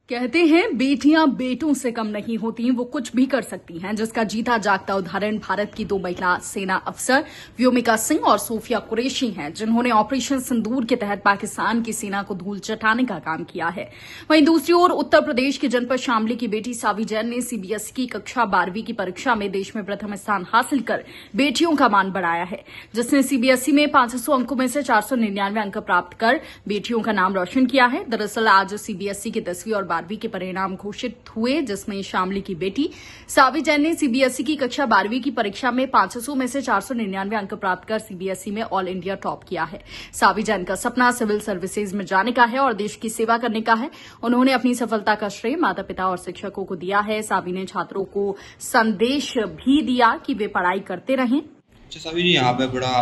कहते हैं बेटियां बेटों से कम नहीं होती, वो कुछ भी कर सकती हैं, जिसका जीता जागता उदाहरण भारत की दो महिला सेना अफसर व्योमिका सिंह और सोफिया कुरैशी हैं, जिन्होंने ऑपरेशन सिंदूर के तहत पाकिस्तान की सेना को धूल चटाने का काम किया है। वहीं दूसरी ओर उत्तर प्रदेश के जनपद शामली की बेटी सावी जैन ने सीबीएसई की कक्षा 12वीं की परीक्षा में देश में प्रथम स्थान हासिल कर बेटियों का मान बढ़ाया है, जिसने सीबीएसई में 500 अंकों में से 499 अंक प्राप्त कर बेटियों का नाम रोशन किया है। दरअसल आज सीबीएसई की 10वीं और 12वीं के परिणाम घोषित हुए, जिसमें शामली की बेटी सावी जैन ने सीबीएसई की कक्षा 12वीं की परीक्षा में 500 में से 499 अंक प्राप्त कर सीबीएसई में ऑल इंडिया टॉप किया है। सावी जैन का सपना सिविल सर्विसेज में जाने का है और देश की सेवा करने का है। उन्होंने अपनी सफलता का श्रेय माता पिता और शिक्षकों को दिया है। सावी ने छात्रों को संदेश भी दिया कि वे पढ़ाई करते रहें। अच्छा सावी जी, यहाँ पे बड़ा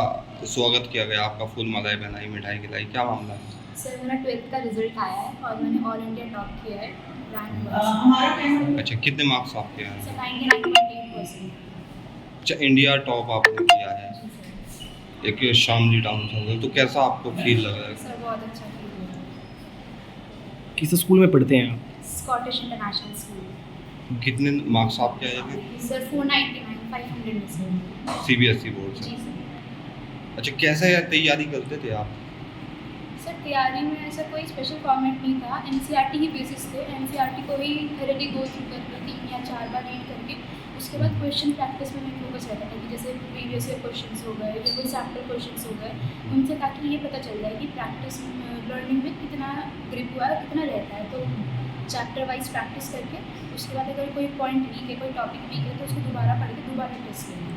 स्वागत किया गया आपका, फूल मालाएं बनाई, मिठाई खिलाई, क्या मामला है? सर मेरा 12th का रिजल्ट आया है और मैंने ऑल इंडिया टॉप किया है रैंक। अच्छा, कितने मार्क्स आपके हैं? सर 99.8%। अच्छा, इंडिया टॉप आपने किया है एक शामली टाउन से, तो कैसा आपको फील लग रहा है? सर बहुत अच्छा फील हुआ। किस स्कूल में पढ़ते हैं आप? Scottish international school. कितने मार्क्स आपके आए थे? सर 499 500 में से। सीबीएसई बोर्ड से? जी सर। अच्छा, कैसे तैयारी करते थे आप? सर तैयारी में ऐसा कोई स्पेशल फॉर्मेट नहीं था, एनसीईआरटी ही बेसिस थे। एनसीईआरटी को ही थोड़ी गो थ्रू करके 3 या 4 बार रीड करके उसके बाद क्वेश्चन प्रैक्टिस में मेरा फोकस रहता था कि जैसे प्रीवियस ईयर क्वेश्चंस हो गए या कोई सैम्पल क्वेश्चंस हो गए, उनसे ताकि ये पता चल जाए कि प्रैक्टिस लर्निंग में कितना ग्रिप हुआ है, कितना रहता है। तो चैप्टर वाइज प्रैक्टिस करके उसके बाद अगर कोई पॉइंट वीक है, कोई टॉपिक वीक है, तो उसको दोबारा पढ़ के दोबारा टेस्ट करेंगे।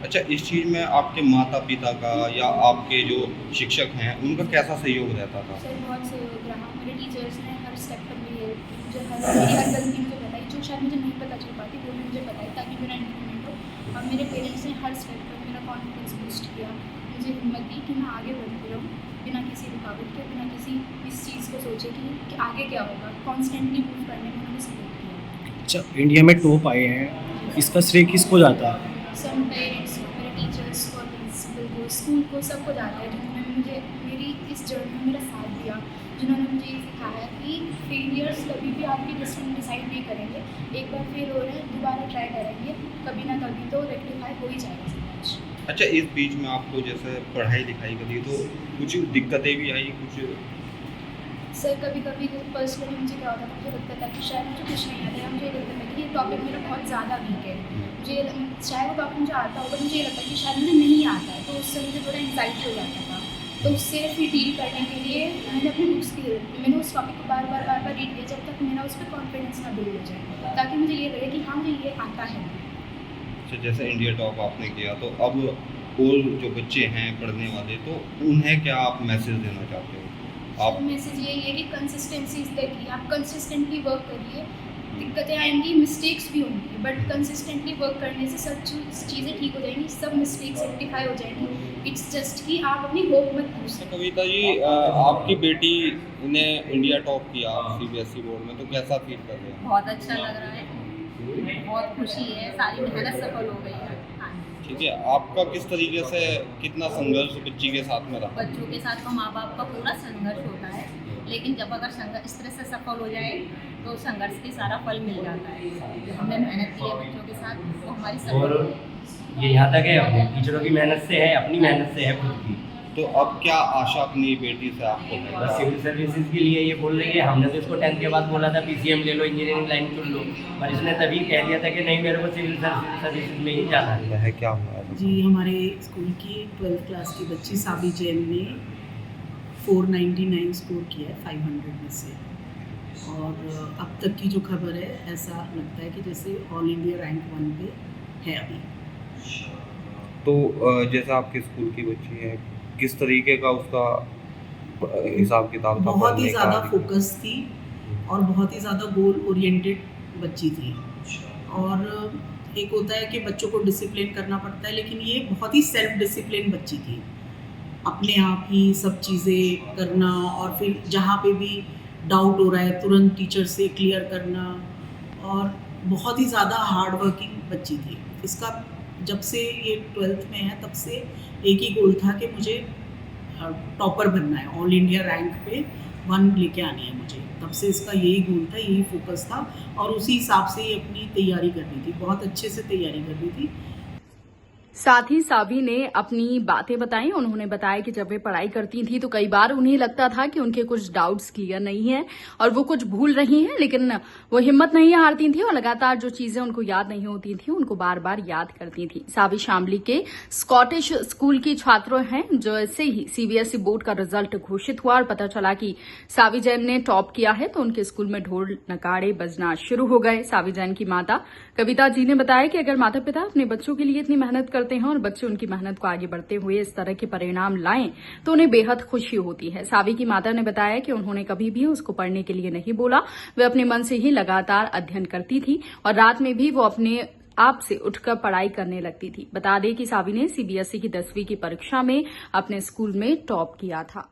अच्छा, इस चीज़ में आपके माता पिता का या आपके जो शिक्षक हैं उनका कैसा सहयोग रहता था? सर बहुत सहयोग रहा। मेरे टीचर्स ने हर स्टेप पर मुझे मेरी हर गलती मुझे बताई, जो शायद मुझे नहीं पता चल पाती वो भी मुझे बताई ताकि मेरा इम्प्रूवमेंट हो। और मेरे पेरेंट्स ने हर स्टेप पर मेरा कॉन्फिडेंस बूस्ट किया, मुझे हिम्मत दी कि मैं आगे बढ़ती रहूँ बिना किसी रुकावट के, बिना किसी इस चीज़ को सोचे कि आगे क्या होगा। कॉन्स्टेंटली मूव करने में उन्होंने सपोर्ट किया। अच्छा, इंडिया में टॉप आए हैं, इसका श्रेय किसको जाता है? सब पेरेंट्स को, मेरे टीचर्स को, प्रिंसिपल को, स्कूल को, सबको जाता है जिन्होंने मुझे मेरी इस जर्नी में मेरा साथ दिया, जिन्होंने मुझे ये सिखाया कि फेलियर्स कभी भी आपकी डेस्टिनी डिसाइड नहीं करेंगे। एक बार फेल हो रहे हैं, दोबारा ट्राई करेंगे, कभी ना कभी तो रेक्टिफाई हो ही जाएगा सब कुछ। अच्छा, इस बीच में आपको जैसे पढ़ाई लिखाई करी तो कुछ दिक्कतें भी आई कुछ? सर कभी कभी पर्सनली मुझे क्या होता था, मुझे लगता था कि शायद मुझे कुछ नहीं आता है, मुझे लगता था कि ये टॉपिक मेरा बहुत ज़्यादा वीक है, मुझे शायद वो टॉपिक मुझे आता होगा, मुझे ये लगता है कि शायद मुझे नहीं आता है, तो उससे मुझे थोड़ा एंग्जाइटी हो जाता था। तो उससे फिर डील करने के लिए मैंने अपनी बुक्स की हेल्प ली, मैंने उस टॉपिक को बार बार रीड किया जब तक मेरा उस पर कॉन्फिडेंस ना बिल्ड हो जाए, ताकि मुझे ये लगे कि हाँ मुझे ये आता है। अच्छा, जैसे इंडिया टॉप आपने किया तो अब और जो बच्चे हैं पढ़ने वाले, तो उन्हें क्या आप मैसेज देना चाहते हो? आप मैसेज यही है कि कंसिस्टेंसी देखिए, आप कंसिस्टेंटली वर्क करिए, दिक्कतें आएंगी, मिस्टेक्स भी होंगी, बट कंसिस्टेंटली वर्क करने से सब चीज़ें ठीक हो जाएंगी, सब मिस्टेक्स रेक्टिफाई हो जाएंगी। इट्स जस्ट कि आप अपनी होप मत लूजिए। कविता जी, आपकी बेटी ने इंडिया टॉप किया सीबीएसई बोर्ड में, तो कैसा फील कर रहे हैं? बहुत अच्छा लग रहा है, बहुत खुशी है, सारी मेहनत सफल हो गई है। हाँ, ठीक है, आपका किस तरीके से कितना संघर्ष बच्ची के साथ में रहा? बच्चों के साथ तो माँ बाप का पूरा संघर्ष होता है, लेकिन जब अगर संघर्ष इस तरह से सफल हो जाए तो संघर्ष की सारा फल मिल जाता है। जो हमने मेहनत की है बच्चों के साथ, वो हमारी और सफल। ये यहाँ तक है अपने टीचरों की मेहनत से है, अपनी मेहनत से है खुद की। तो अब क्या आशा अपनी बेटी से आपको है? बस सिविल सर्विसेज के लिए ये बोल रही है। हमने तो इसको 10th के बाद बोला था पीसीएम ले लो, इंजीनियरिंग लाइन चुन लो, पर इसने तभी कह दिया था कि नहीं, मेरे को सिविल सर्विसेज में ही जाना है। क्या हुआ? जी, हमारे स्कूल की 12th क्लास की बच्ची सावी जैन ने 499 स्कोर किया है 500 में से, और अब तक की जो खबर है ऐसा लगता है कि जैसे ऑल इंडिया रैंक 1 पे है अभी। तो जैसे आपके स्कूल की बच्ची है, किस तरीके का उसका हिसाब किताब था? बहुत ही पढ़ने का? ज़्यादा फोकस थी और बहुत ही ज़्यादा गोल ओरिएंटेड बच्ची थी। और एक होता है कि बच्चों को डिसिप्लिन करना पड़ता है, लेकिन ये बहुत ही सेल्फ डिसिप्लिन बच्ची थी, अपने आप ही सब चीज़ें करना, और फिर जहाँ पे भी डाउट हो रहा है तुरंत टीचर से क्लियर करना, और बहुत ही ज़्यादा हार्ड वर्किंग बच्ची थी। इसका जब से ये 12th में है तब से एक ही गोल था कि मुझे टॉपर बनना है, ऑल इंडिया रैंक पे 1 लेके आनी है मुझे। तब से इसका यही गोल था, यही फोकस था और उसी हिसाब से ही अपनी तैयारी करनी थी, बहुत अच्छे से तैयारी करनी थी। साथ ही सावी ने अपनी बातें बताई। उन्होंने बताया कि जब वे पढ़ाई करती थी तो कई बार उन्हें लगता था कि उनके कुछ डाउट्स क्लियर नहीं है और वो कुछ भूल रही हैं, लेकिन वो हिम्मत नहीं हारती थी और लगातार जो चीजें उनको याद नहीं होती थी उनको बार बार याद करती थी। सावी शामली के स्कॉटिश स्कूल की छात्र हैं। जैसे ही सीबीएसई बोर्ड का रिजल्ट घोषित हुआ और पता चला कि सावी जैन ने टॉप किया है तो उनके स्कूल में ढोल नगाड़े बजना शुरू हो गए। सावी जैन की माता कविता जी ने बताया कि अगर माता पिता अपने बच्चों के लिए इतनी मेहनत करते हैं और बच्चे उनकी मेहनत को आगे बढ़ते हुए इस तरह के परिणाम लाएं तो उन्हें बेहद खुशी होती है। सावी की माता ने बताया कि उन्होंने कभी भी उसको पढ़ने के लिए नहीं बोला, वे अपने मन से ही लगातार अध्ययन करती थी और रात में भी वो अपने आप से उठकर पढ़ाई करने लगती थी। बता दें कि सावी ने सीबीएसई की 10वीं की परीक्षा में अपने स्कूल में टॉप किया था।